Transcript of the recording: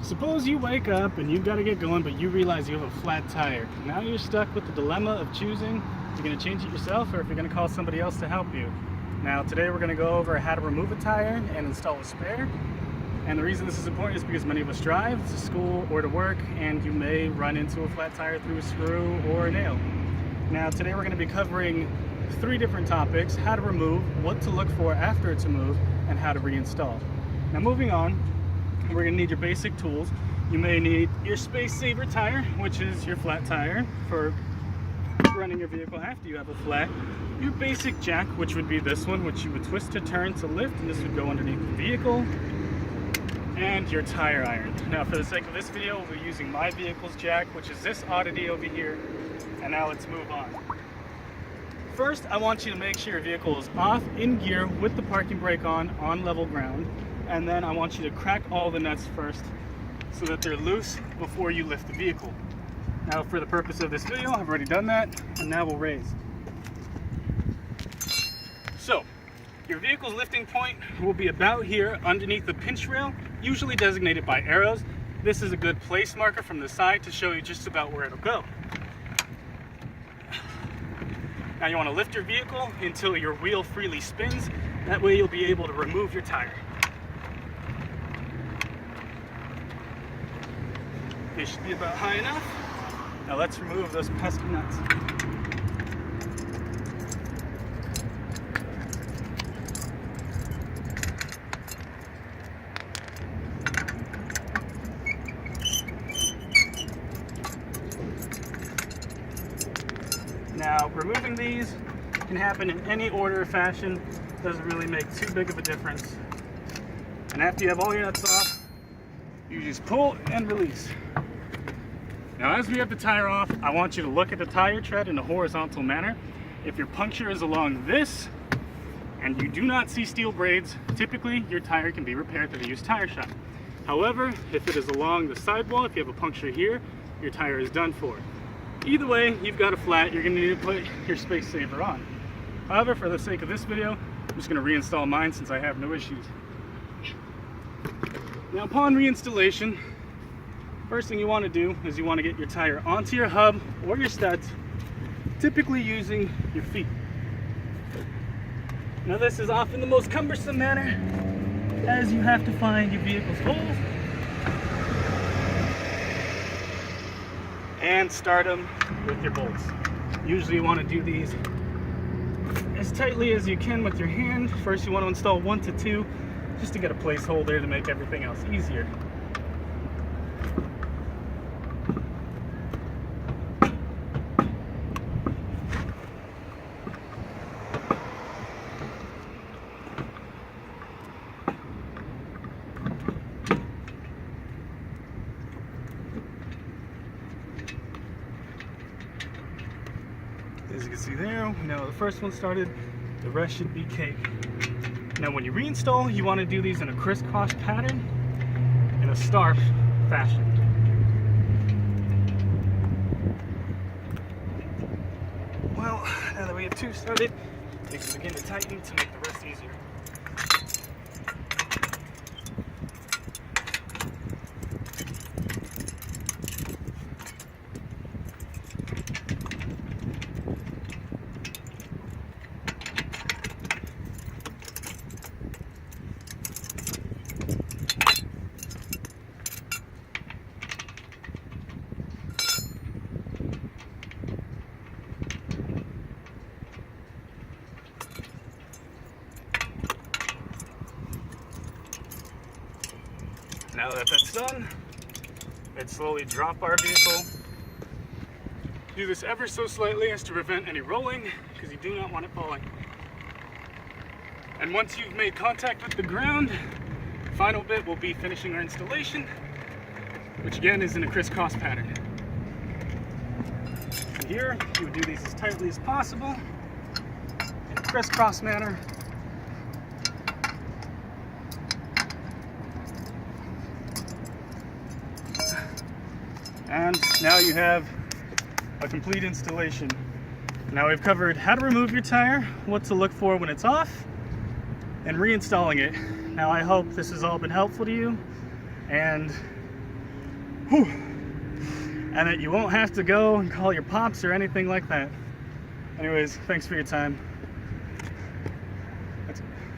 Suppose you wake up and you've got to get going, but you realize you have a flat tire. Now you're stuck with the dilemma of choosing if you're going to change it yourself or if you're going to call somebody else to help you. Now today we're going to go over how to remove a tire and install a spare. And the reason this is important is because many of us drive to school or to work, and you may run into a flat tire through a screw or a nail. Now today we're going to be covering 3 different topics: how to remove, what to look for after it's removed, and how to reinstall. Now moving on, we're going to need your basic tools. You may need your space saver tire, which is your flat tire for running your vehicle after you have a flat. Your basic jack, which would be this one, which you would twist to turn to lift, and this would go underneath the vehicle. And your tire iron. Now for the sake of this video, we'll be using my vehicle's jack, which is this oddity over here. And now let's move on. First, I want you to make sure your vehicle is off in gear with the parking brake on level ground. And then I want you to crack all the nuts first so that they're loose before you lift the vehicle. Now for the purpose of this video, I've already done that, and now we'll raise. So, your vehicle's lifting point will be about here underneath the pinch rail, usually designated by arrows. This is a good place marker from the side to show you just about where it'll go. Now you want to lift your vehicle until your wheel freely spins. That way you'll be able to remove your tire. They should be about high enough. Now let's remove those pesky nuts. Now, removing these can happen in any order or fashion. Doesn't really make too big of a difference. And after you have all your nuts off, you just pull and release. Now, as we have the tire off, I want you to look at the tire tread in a horizontal manner. If your puncture is along this, and you do not see steel braids, typically your tire can be repaired at a used tire shop. However, if it is along the sidewall, if you have a puncture here, your tire is done for. Either way, you've got a flat, you're going to need to put your space saver on. However, for the sake of this video, I'm just going to reinstall mine since I have no issues. Now upon reinstallation, first thing you want to do is you want to get your tire onto your hub or your studs, typically using your feet. Now this is often the most cumbersome manner, as you have to find your vehicle's holes and start them with your bolts. Usually you want to do these as tightly as you can with your hand. First you want to install 1 to 2 just to get a placeholder to make everything else easier. As you can see there, now the first one started, the rest should be cake. Now when you reinstall, you want to do these in a crisscross pattern, in a star fashion. Well, now that we have 2 started, we can begin to tighten to make the rest easier. Now that that's done, let's slowly drop our vehicle. Do this ever so slightly as to prevent any rolling, because you do not want it falling. And once you've made contact with the ground, the final bit will be finishing our installation, which again is in a crisscross pattern. And here, you would do these as tightly as possible, in a crisscross manner. And now you have a complete installation. Now we've covered how to remove your tire, what to look for when it's off, and reinstalling it. Now I hope this has all been helpful to you, and Whew. And that you won't have to go and call your pops or anything like that. Anyways, thanks for your time.